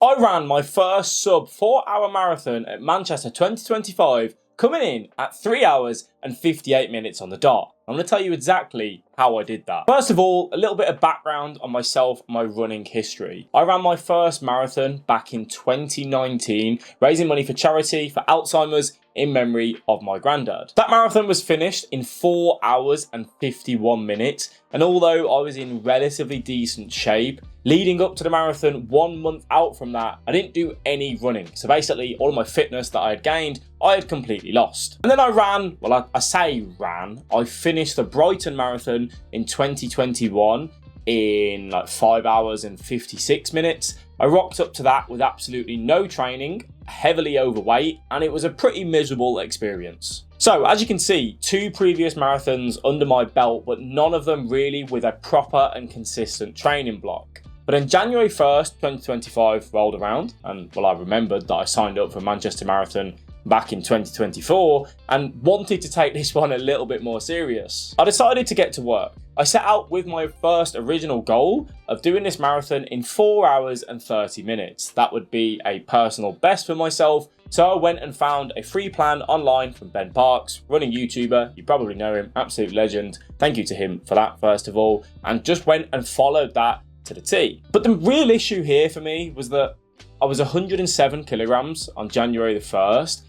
I ran my first sub 4-hour marathon at Manchester 2025, coming in at 3 hours and 58 minutes on the dot. I'm going to tell you exactly how I did that. First of all, a little bit of background on myself and my running history. I ran my first marathon back in 2019, raising money for charity for Alzheimer's in memory of my granddad. That marathon was finished in 4 hours and 51 minutes, and although I was in relatively decent shape, leading up to the marathon 1 month out from that, I didn't do any running. So basically, all of my fitness that I had gained, I had completely lost. And then I ran, I finished the Brighton Marathon in 2021 in like 5 hours and 56 minutes. I rocked up to that with absolutely no training, heavily overweight, and it was a pretty miserable experience. So, as you can see, 2 previous marathons under my belt, but none of them really with a proper and consistent training block. But then January 1st, 2025 rolled around, and I remembered that I signed up for Manchester Marathon back in 2024 and wanted to take this one a little bit more serious. I decided to get to work. I set out with my first original goal of doing this marathon in 4 hours and 30 minutes. That would be a personal best for myself. So I went and found a free plan online from Ben Parks, running YouTuber. You probably know him, absolute legend. Thank you to him for that, first of all, and just went and followed that to the T. But the real issue here for me was that I was 107 kilograms on January the 1st,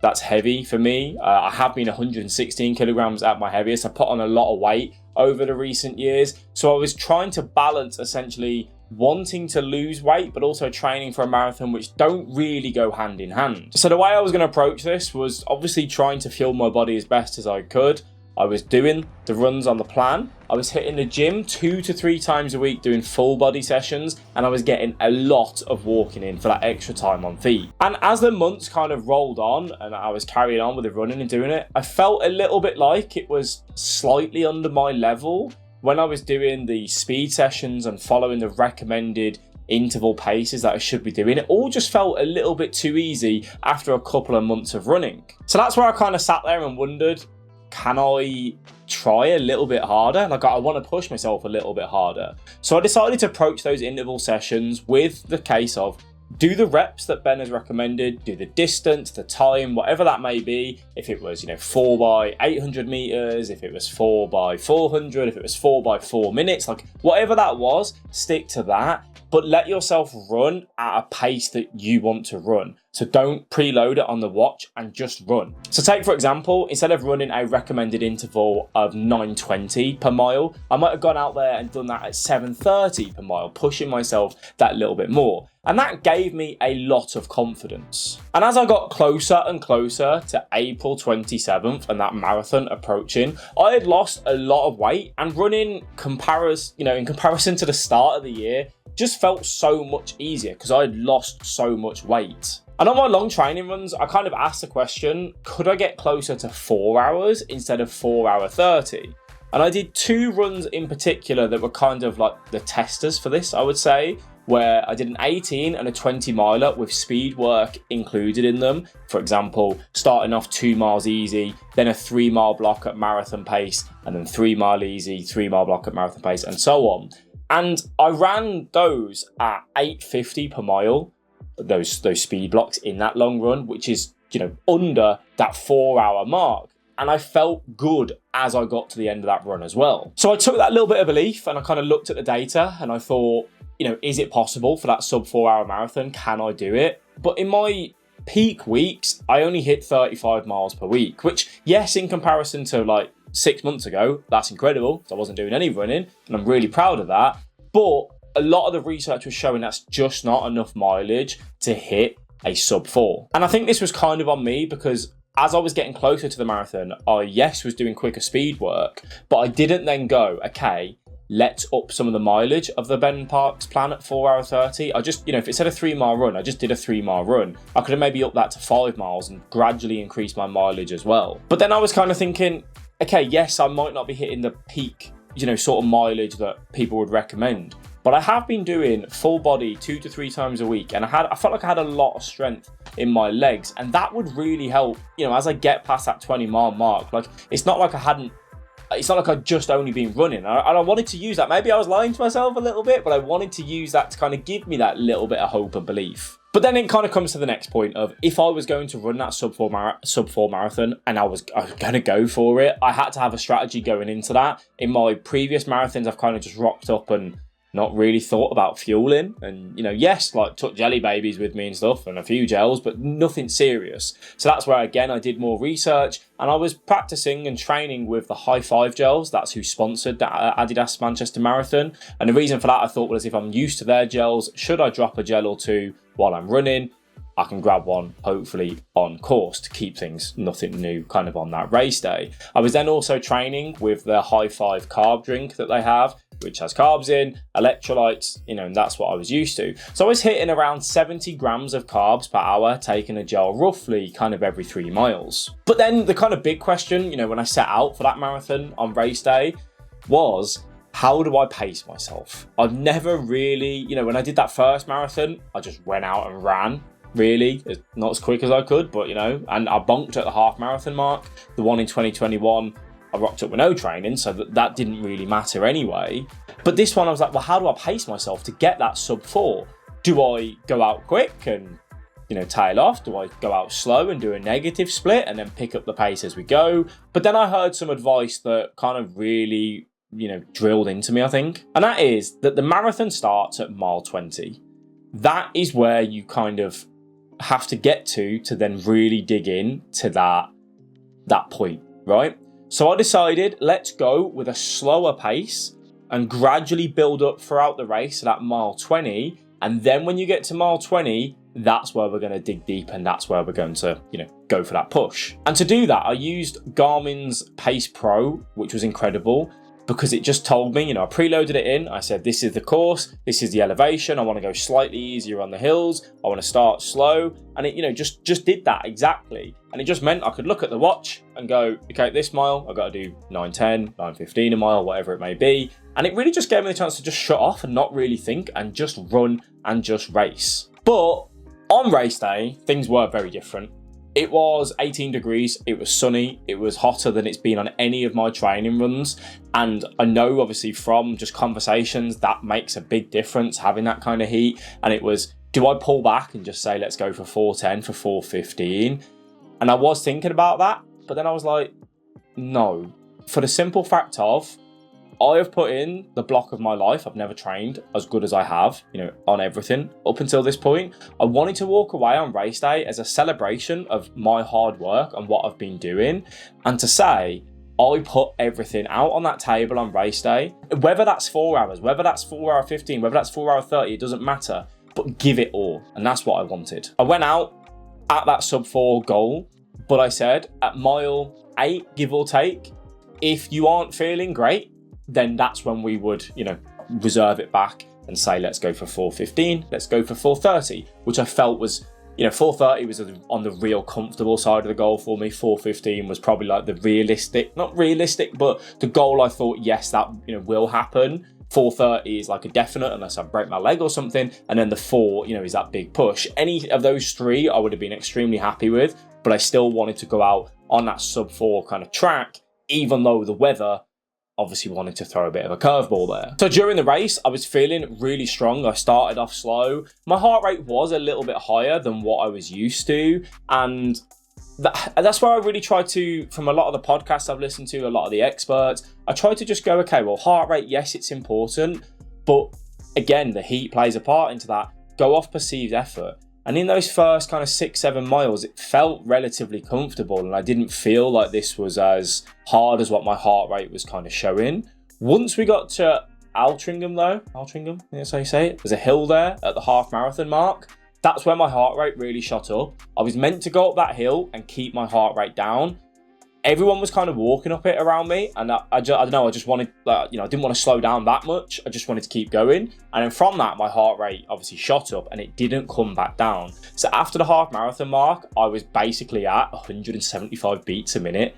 that's heavy for me. I have been 116 kilograms at my heaviest. I put on a lot of weight over the recent years. So I was trying to balance essentially wanting to lose weight, but also training for a marathon, which don't really go hand in hand. So the way I was going to approach this was obviously trying to fuel my body as best as I could. I was doing the runs on the plan. I was hitting the gym 2 to 3 times a week doing full body sessions, and I was getting a lot of walking in for that extra time on feet. And as the months kind of rolled on and I was carrying on with the running and doing it, I felt a little bit like it was slightly under my level when I was doing the speed sessions and following the recommended interval paces that I should be doing. It all just felt a little bit too easy after a couple of months of running. So that's where I kind of sat there and wondered, can I try a little bit harder? I want to push myself a little bit harder. So I decided to approach those interval sessions with the case of do the reps that Ben has recommended, do the distance, the time, whatever that may be. If it was, 4 by 800 meters, if it was 4 by 400, if it was 4 by 4 minutes, whatever that was, stick to that. But let yourself run at a pace that you want to run. So don't preload it on the watch and just run. So take, for example, instead of running a recommended interval of 9:20 per mile, I might have gone out there and done that at 7:30 per mile, pushing myself that little bit more. And that gave me a lot of confidence. And as I got closer and closer to April 27th and that marathon approaching, I had lost a lot of weight, and running in comparison to the start of the year, just felt so much easier because I had lost so much weight. And on my long training runs, I kind of asked the question, could I get closer to 4 hours instead of 4 hour 30? And I did 2 runs in particular that were kind of like the testers for this, I would say, where I did an 18 and a 20 miler with speed work included in them. For example, starting off 2 miles easy, then a 3 mile block at marathon pace, and then 3 mile easy, 3 mile block at marathon pace, and so on. And I ran those at 8:50 per mile, those speed blocks in that long run, which is, under that 4 hour mark. And I felt good as I got to the end of that run as well. So I took that little bit of belief and I kind of looked at the data and I thought, is it possible for that sub 4 hour marathon? Can I do it? But in my peak weeks, I only hit 35 miles per week, which, yes, in comparison to 6 months ago, that's incredible. So I wasn't doing any running and I'm really proud of that. But a lot of the research was showing that's just not enough mileage to hit a sub 4. And I think this was kind of on me because as I was getting closer to the marathon, I, was doing quicker speed work, but I didn't then go, okay, let's up some of the mileage of the Ben Parks plan at 4 hour 30. I just, if it said a 3 mile run, I just did a 3 mile run. I could have maybe upped that to 5 miles and gradually increased my mileage as well. But then I was kind of thinking, okay, yes, I might not be hitting the peak, sort of mileage that people would recommend. But I have been doing full body 2 to 3 times a week, and I felt like I had a lot of strength in my legs, and that would really help, as I get past that 20 mile mark. It's not like I hadn't it's not like I'd just only been running. And I wanted to use that. Maybe I was lying to myself a little bit, but I wanted to use that to kind of give me that little bit of hope and belief. But then it kind of comes to the next point of, if I was going to run that sub 4 marathon and I was going to go for it, I had to have a strategy going into that. In my previous marathons, I've kind of just rocked up and not really thought about fueling. And, you know, yes, like took jelly babies with me and stuff and a few gels, but nothing serious. So that's where, again, I did more research and I was practicing and training with the High Five gels. That's who sponsored the Adidas Manchester Marathon. And the reason for that, I thought, was if I'm used to their gels, should I drop a gel or two while I'm running, I can grab one, hopefully on course, to keep things nothing new kind of on that race day. I was then also training with the High Five carb drink that they have, which has carbs in, electrolytes, you know, and that's what I was used to. So I was hitting around 70 grams of carbs per hour, taking a gel roughly kind of every 3 miles. But then the kind of big question, you know, when I set out for that marathon on race day was, how do I pace myself? I've never really, you know, when I did that first marathon, I just went out and ran, really, not as quick as I could, but, you know, and I bonked at the half marathon mark. The one in 2021, I rocked up with no training, so that didn't really matter anyway. But this one, I was like, well, how do I pace myself to get that sub 4? Do I go out quick and, you know, tail off? Do I go out slow and do a negative split and then pick up the pace as we go? But then I heard some advice that kind of really, you know, drilled into me, I think. And that is that the marathon starts at mile 20. That is where you kind of have to get to then really dig in to that point, right? So I decided, let's go with a slower pace and gradually build up throughout the race at mile 20. And then when you get to mile 20, that's where we're going to dig deep and that's where we're going to, you know, go for that push. And to do that, I used Garmin's Pace Pro, which was incredible, because it just told me, you know, I preloaded it in. I said, this is the course, this is the elevation. I want to go slightly easier on the hills. I want to start slow. And it, you know, just did that exactly. And it just meant I could look at the watch and go, okay, this mile, I've got to do 9:10, 9:15 a mile, whatever it may be. And it really just gave me the chance to just shut off and not really think and just run and just race. But on race day, things were very different. It was 18 degrees, it was sunny, it was hotter than it's been on any of my training runs. And I know obviously from just conversations that makes a big difference, having that kind of heat. And it was, do I pull back and just say, let's go for 4:10, for 4:15? And I was thinking about that, but then I was like, no, for the simple fact of, I have put in the block of my life. I've never trained as good as I have, you know, on everything up until this point. I wanted to walk away on race day as a celebration of my hard work and what I've been doing, and to say, I put everything out on that table on race day. Whether that's 4 hours, whether that's 4 hour 15, whether that's 4 hour 30, it doesn't matter, but give it all. And that's what I wanted. I went out at that sub 4 goal, but I said at mile 8, give or take, if you aren't feeling great, then that's when we would, you know, reserve it back and say, let's go for 4:15, let's go for 4:30, which I felt was, you know, 4:30 was on the real comfortable side of the goal for me. 4:15 was probably like the realistic, not realistic, but the goal I thought, yes, that, you know, will happen. 4:30 is like a definite unless I break my leg or something. And then the 4, you know, is that big push. Any of those 3 I would have been extremely happy with, but I still wanted to go out on that sub 4 kind of track, even though the weather obviously wanted to throw a bit of a curveball there. So during the race, I was feeling really strong. I started off slow. My heart rate was a little bit higher than what I was used to. And that's where I really tried to, from a lot of the podcasts I've listened to, a lot of the experts, I tried to just go, okay, well, heart rate, yes, it's important. But again, the heat plays a part into that. Go off perceived effort. And in those first kind of 6-7 miles, it felt relatively comfortable and I didn't feel like this was as hard as what my heart rate was kind of showing. Once we got to Altrincham though, Altrincham, that's how you say it, there's a hill there at the half marathon mark. That's where my heart rate really shot up. I was meant to go up that hill and keep my heart rate down. Everyone was kind of walking up it around me, and I don't know, I just wanted, you know, I didn't want to slow down that much. I just wanted to keep going. And then from that, my heart rate obviously shot up and it didn't come back down. So after the half marathon mark, I was basically at 175 beats a minute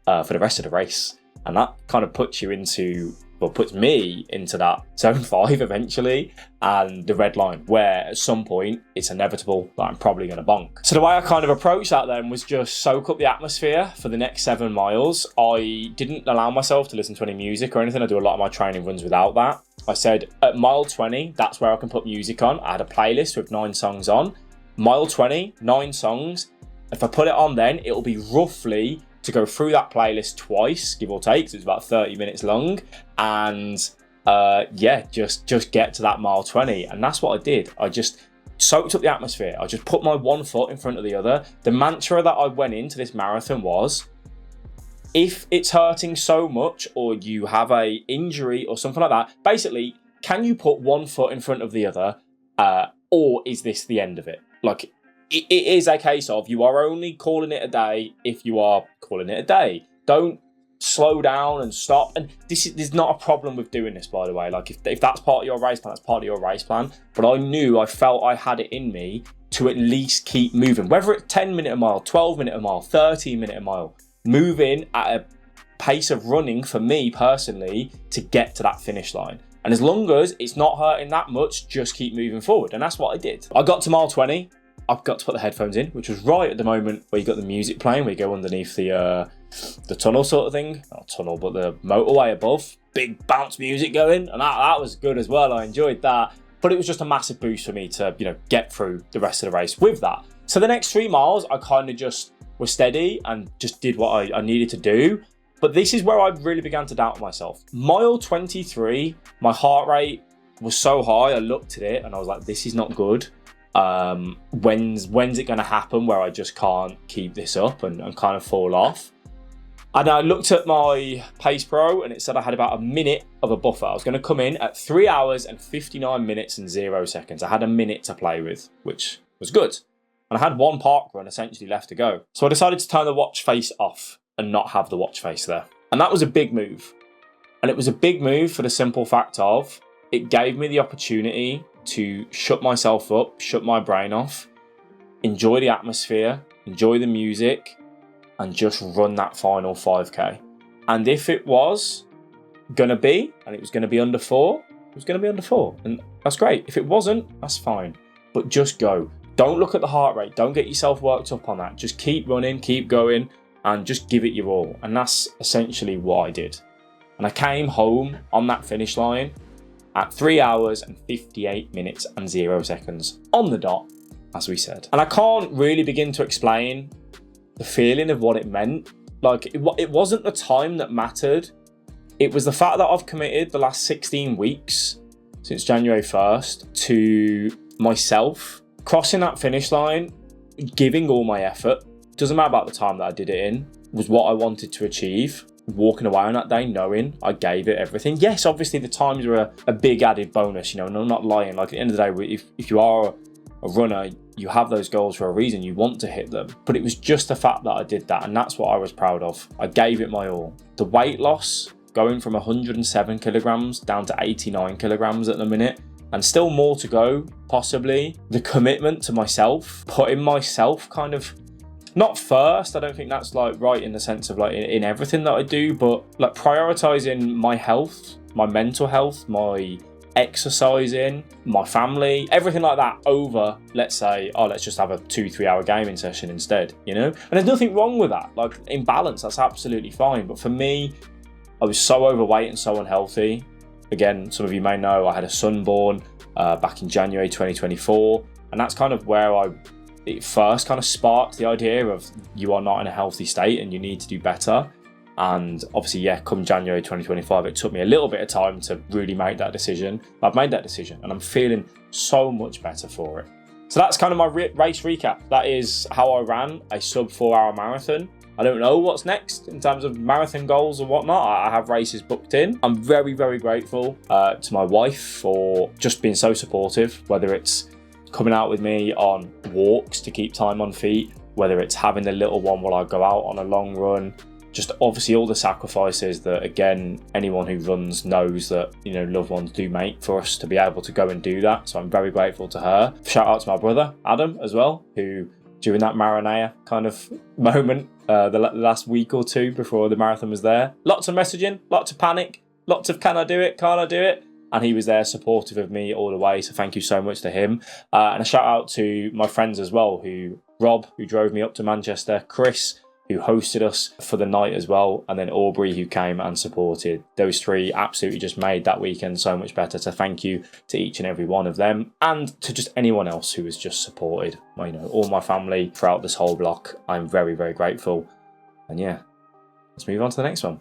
for the rest of the race. And that kind of puts you into puts me into that zone 5 eventually, and the red line, where at some point it's inevitable that I'm probably going to bonk. So the way I kind of approached that then was just soak up the atmosphere for the next 7 miles. I didn't allow myself to listen to any music or anything. I do a lot of my training runs without that. I said at mile 20, that's where I can put music on. I had a playlist with 9 songs on. Mile 20, 9 songs. If I put it on then, it'll be roughly to go through that playlist twice, give or take, so it's about 30 minutes long, and just get to that mile 20. And that's what I did. I just soaked up the atmosphere. I just put my one foot in front of the other. The mantra that I went into this marathon was, if it's hurting so much or you have a injury or something like that, basically, can you put one foot in front of the other, or is this the end of it? Like, it is a case of you are only calling it a day if you are calling it a day. Don't slow down and stop. And there's not a problem with doing this, by the way. Like, if that's part of your race plan, that's part of your race plan. But I felt I had it in me to at least keep moving. Whether it's 10-minute a mile, 12-minute a mile, 13-minute a mile, moving at a pace of running for me personally to get to that finish line. And as long as it's not hurting that much, just keep moving forward. And that's what I did. I got to mile 20. I've got to put the headphones in, which was right at the moment where you got the music playing, where you go underneath the tunnel sort of thing. Not tunnel, but the motorway above. Big bounce music going, and that was good as well. I enjoyed that. But it was just a massive boost for me to, get through the rest of the race with that. So the next 3 miles, I kind of just was steady and just did what I needed to do. But this is where I really began to doubt myself. Mile 23, my heart rate was so high, I looked at it and I was like, this is not good. When's it going to happen where I just can't keep this up and kind of fall off? And I looked at my Pace Pro and it said I had about a minute of a buffer. I was going to come in at 3 hours and 59 minutes and 0 seconds. I had a minute to play with, which was good. And I had 1 park run essentially left to go. So I decided to turn the watch face off and not have the watch face there. And that was a big move. And it was a big move for the simple fact of it gave me the opportunity to shut myself up, shut my brain off, enjoy the atmosphere, enjoy the music, and just run that final 5k. And if it was going to be, and it was going to be under 4, it was going to be under 4. And that's great. If it wasn't, that's fine. But just go. Don't look at the heart rate. Don't get yourself worked up on that. Just keep running, keep going, and just give it your all. And that's essentially what I did. And I came home on that finish line at 3 hours and 58 minutes and 0 seconds on the dot, as we said. And I can't really begin to explain the feeling of what it meant. Like, it wasn't the time that mattered. It was the fact that I've committed the last 16 weeks since January 1st to myself, crossing that finish line, giving all my effort. Doesn't matter about the time that I did it in, was what I wanted to achieve. Walking away on that day knowing I gave it everything. Yes, obviously the times were a big added bonus, and I'm not lying. Like, at the end of the day, if you are a runner, you have those goals for a reason. You want to hit them. But it was just the fact that I did that, and that's what I was proud of. I gave it my all. The weight loss, going from 107 kilograms down to 89 kilograms at the minute, and still more to go, possibly. The commitment to myself, putting myself kind of not first. I don't think that's like right in the sense of like in everything that I do, but like prioritizing my health, my mental health, my exercising, my family, everything like that over, let's say, let's just have a 2-3 hour gaming session instead, And there's nothing wrong with that. Like, in balance, that's absolutely fine. But for me, I was so overweight and so unhealthy. Again, some of you may know I had a son born back in January 2024, and that's kind of where it first kind of sparked the idea of you are not in a healthy state and you need to do better. And obviously, come January 2025, it took me a little bit of time to really make that decision. I've made that decision and I'm feeling so much better for it. So that's kind of my race recap. That is how I ran a sub 4 hour marathon. I don't know what's next in terms of marathon goals or whatnot. I have races booked in. I'm very, very grateful to my wife for just being so supportive, whether it's coming out with me on walks to keep time on feet, whether it's having the little one while I go out on a long run, just obviously all the sacrifices that, again, anyone who runs knows that, loved ones do make for us to be able to go and do that. So I'm very grateful to her. Shout out to my brother, Adam, as well, who during that Maranea kind of moment, the last week or two before the marathon was there, lots of messaging, lots of panic, lots of can I do it, can't I do it? And he was there supportive of me all the way. So thank you so much to him. And a shout out to my friends as well, Rob, who drove me up to Manchester, Chris, who hosted us for the night as well, and then Aubrey, who came and supported. Those three absolutely just made that weekend so much better. So thank you to each and every one of them, and to just anyone else who has just supported, all my family throughout this whole block. I'm very, very grateful. And yeah, let's move on to the next one.